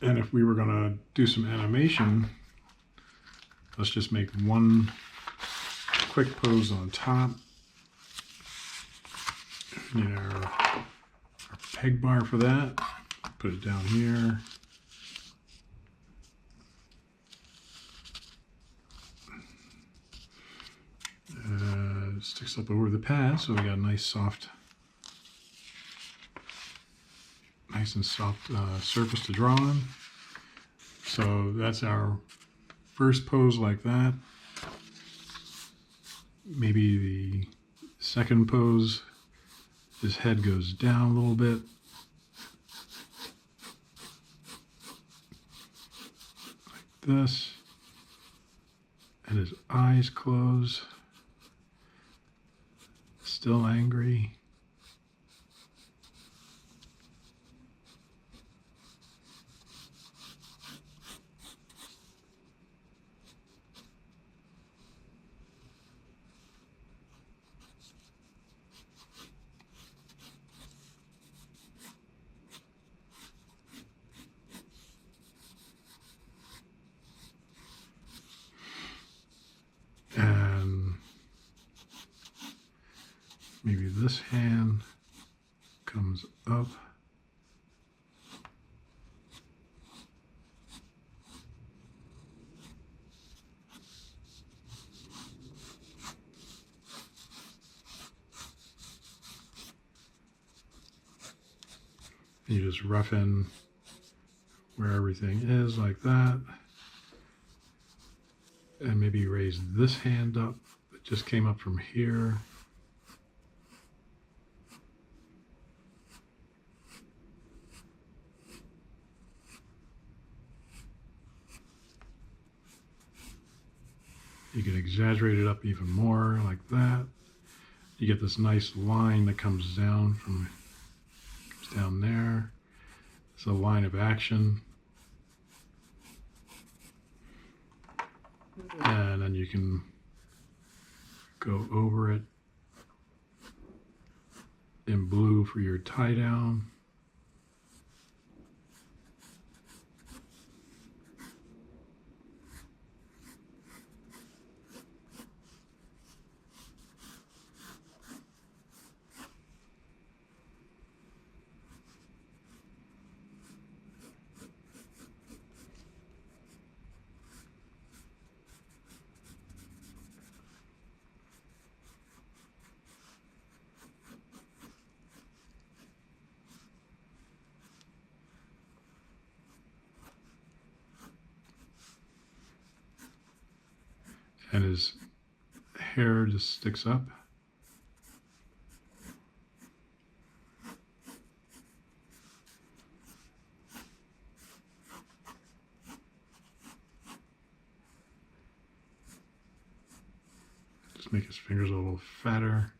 And if we were going to do some animation, let's just make one quick pose on top. We need our peg bar for that. Put it down here. It sticks up over the pad, so we got a nice and soft surface to draw on. So that's our first pose like that. Maybe the second pose, his head goes down a little bit. Like this. And his eyes close. Still angry. And maybe this hand comes up. You just rough in where everything is like that. And maybe raise this hand up that just came up from here. You can exaggerate it up even more like that. You get this nice line that comes down there. It's a line of action. And then you can go over it in blue for your tie down. And his hair just sticks up. Just make his fingers a little fatter.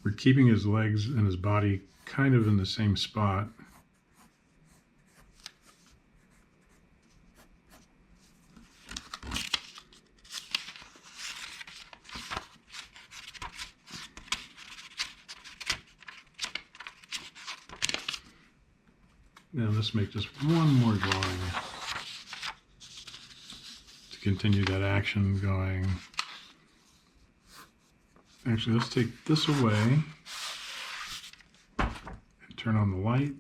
We're keeping his legs and his body kind of in the same spot. Now let's make just one more drawing to continue that action going. Actually, let's take this away and turn on the light.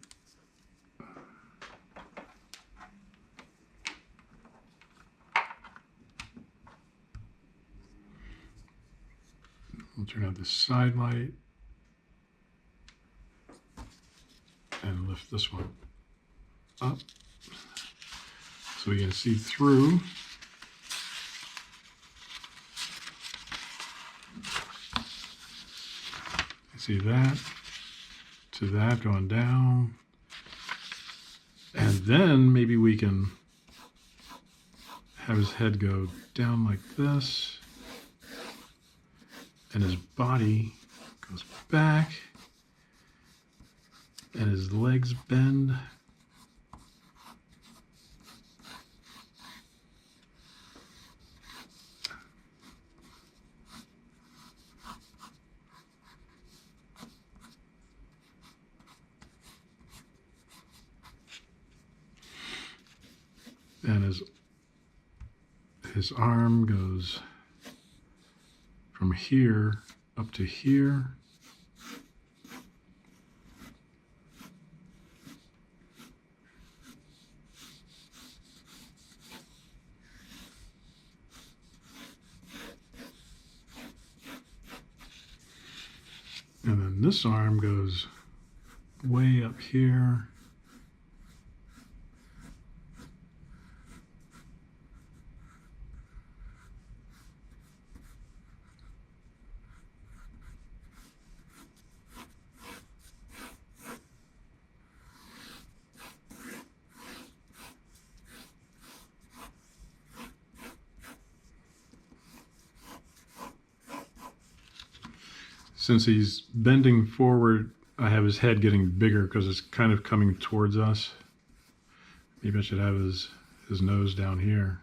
We'll turn on the side light and lift this one up so we can see through. See that to that going down, and then maybe we can have his head go down like this, and his body goes back, and his legs bend, And his arm goes from here up to here. And then this arm goes way up here. Since he's bending forward, I have his head getting bigger because it's kind of coming towards us. Maybe I should have his nose down here.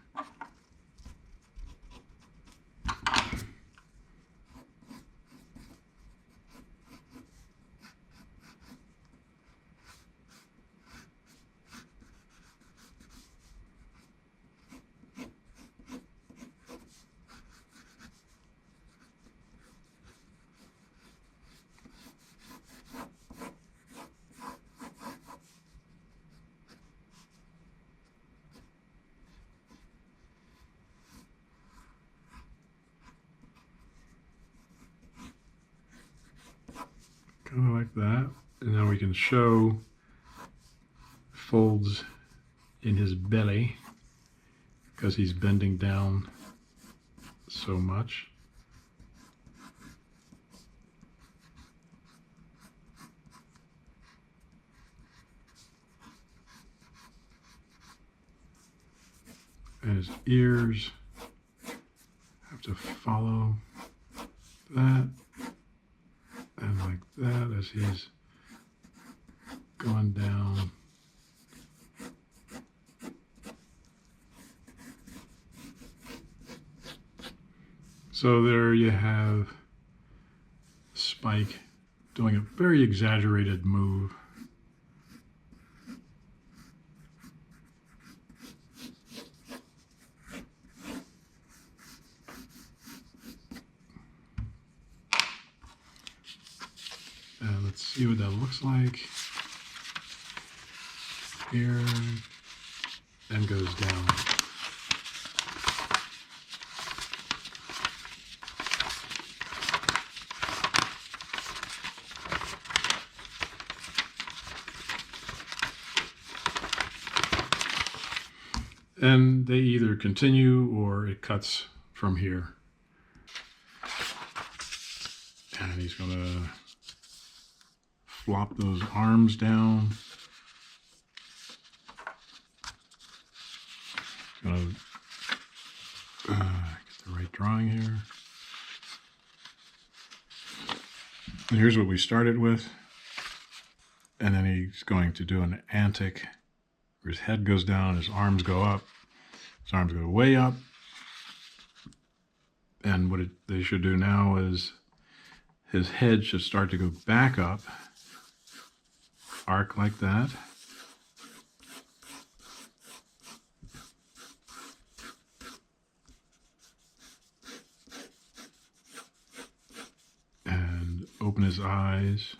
Kind of like that. And then we can show folds in his belly because he's bending down so much. And his ears have to follow that. And like that as he's going down. So there you have Spike doing a very exaggerated move. And let's see what that looks like. Here, and goes down. And they either continue or it cuts from here. And he's gonna flop those arms down. Gonna get the right drawing here. And here's what we started with. And then he's going to do an antic where his head goes down, his arms go up. His arms go way up. And what they should do now is his head should start to go back up, arc like that. And open his eyes.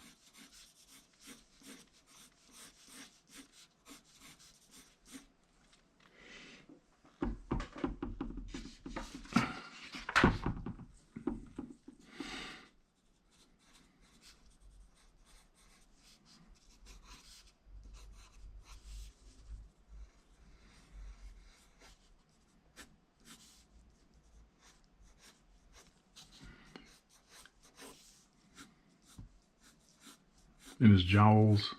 And his jowls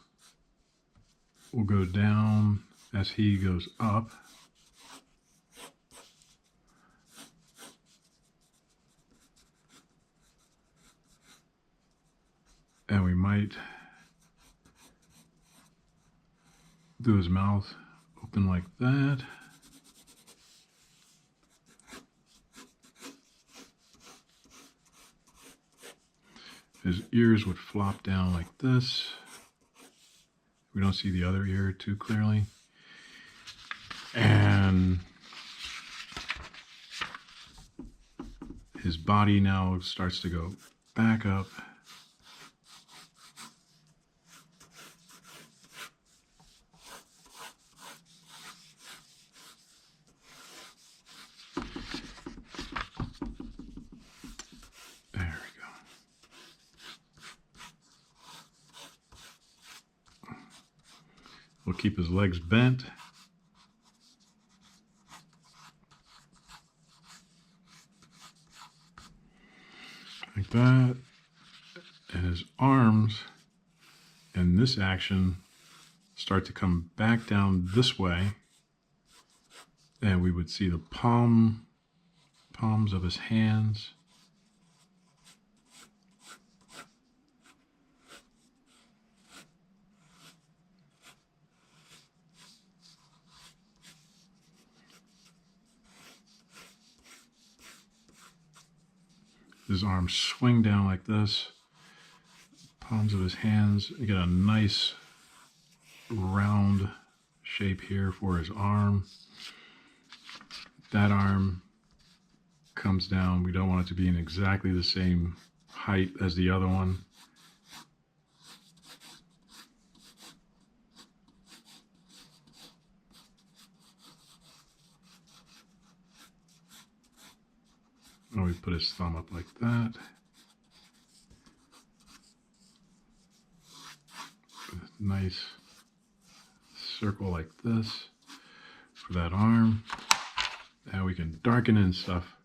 will go down as he goes up. And we might do his mouth open like that. His ears would flop down like this. We don't see the other ear too clearly. And body now starts to go back up. There we go. We'll keep his legs bent. Like that. And his arms in this action start to come back down this way. And we would see the palms of his hands. His arms swing down like this. Palms of his hands. You get a nice round shape here for his arm. That arm comes down. We don't want it to be in exactly the same height as the other one. And we put his thumb up like that. Nice circle like this for that arm. Now we can darken in stuff.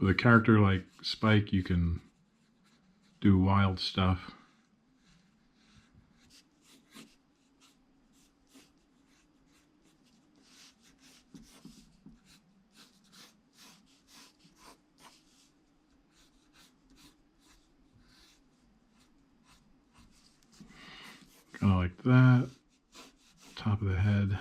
With a character like Spike, you can do wild stuff. Kind of like that. Top of the head.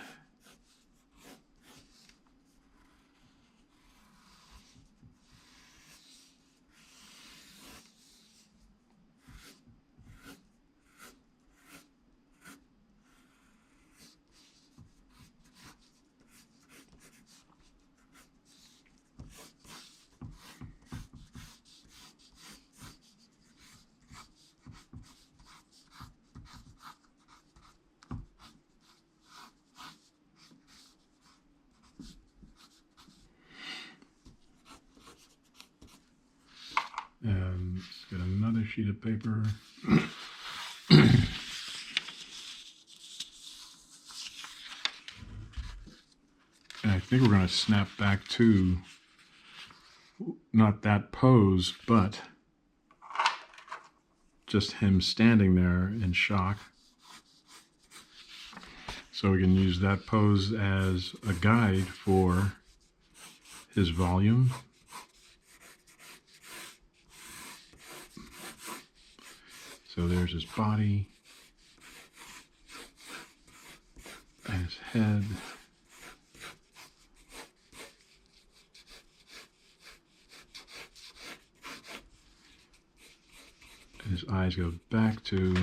And let's get another sheet of paper. And I think we're going to snap back to not that pose, but just him standing there in shock. So we can use that pose as a guide for his volume. So there's his body and his head. And his eyes go back to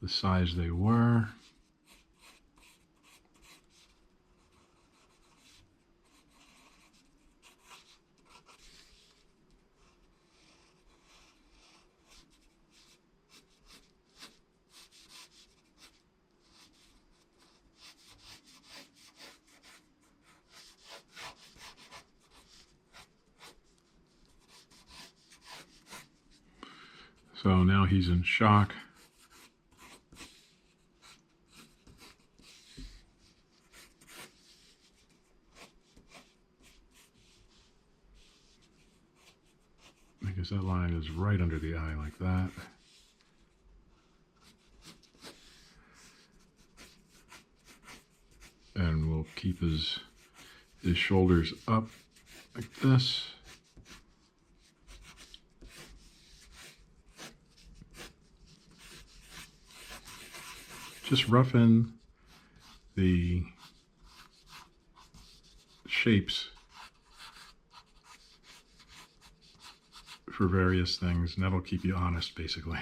the size they were. So now he's in shock. Because that line is right under the eye like that. And we'll keep his shoulders up like this. Just roughen the shapes for various things, and that'll keep you honest, basically.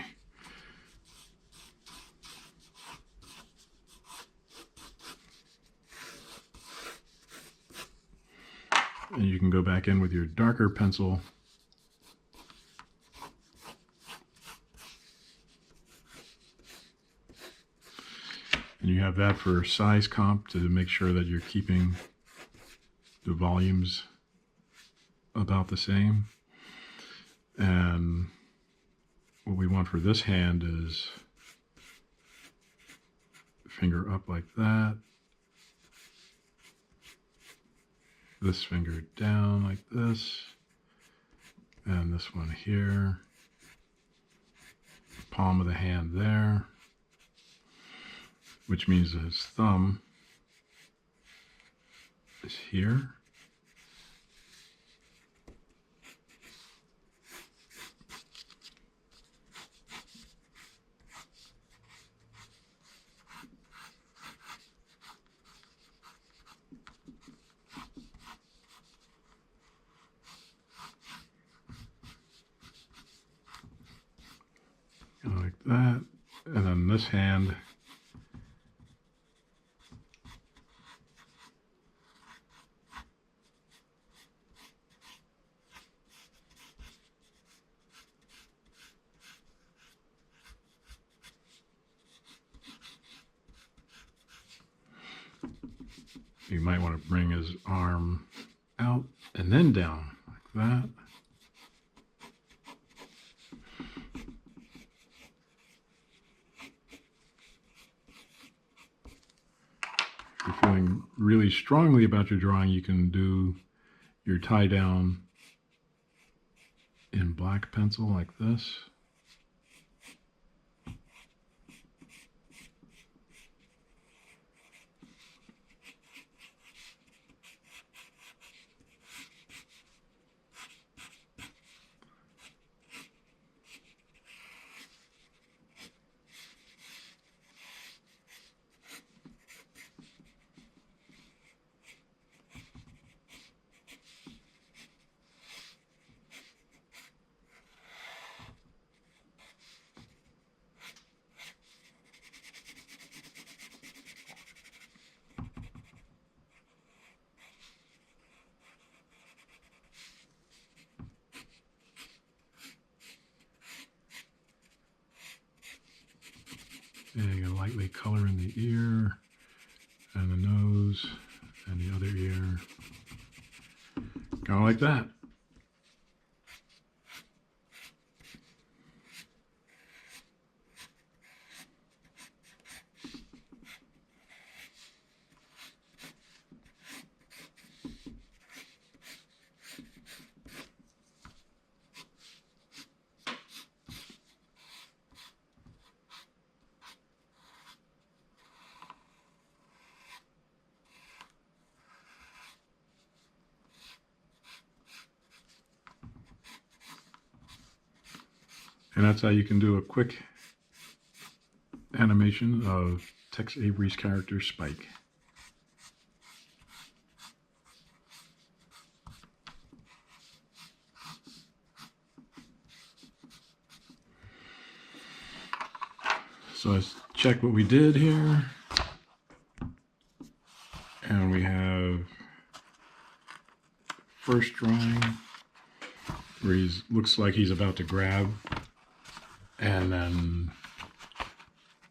And you can go back in with your darker pencil and you have that for size comp to make sure that you're keeping the volumes about the same. And what we want for this hand is finger up like that, this finger down like this, and this one here, palm of the hand there, which means his thumb is here. Like that, and then this hand you might want to bring his arm out and then down like that. If you're feeling really strongly about your drawing, you can do your tie down in black pencil like this. And you can lightly color in the ear and the nose and the other ear. Kind of like that. And that's how you can do a quick animation of Tex Avery's character Spike. So let's check what we did here. And we have first drawing where he looks like he's about to grab. And then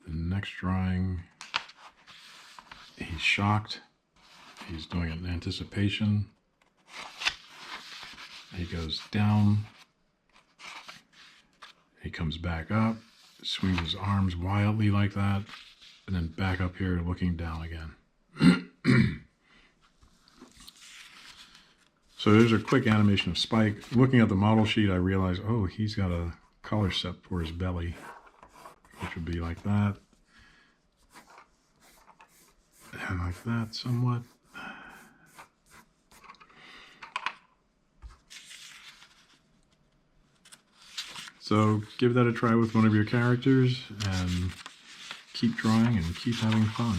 the next drawing, he's shocked. He's doing it in anticipation. He goes down. He comes back up, swings his arms wildly like that, and then back up here looking down again. So there's a quick animation of Spike. Looking at the model sheet, I realized, oh, he's got a color set for his belly, which would be like that, and like that somewhat. So give that a try with one of your characters and keep drawing and keep having fun.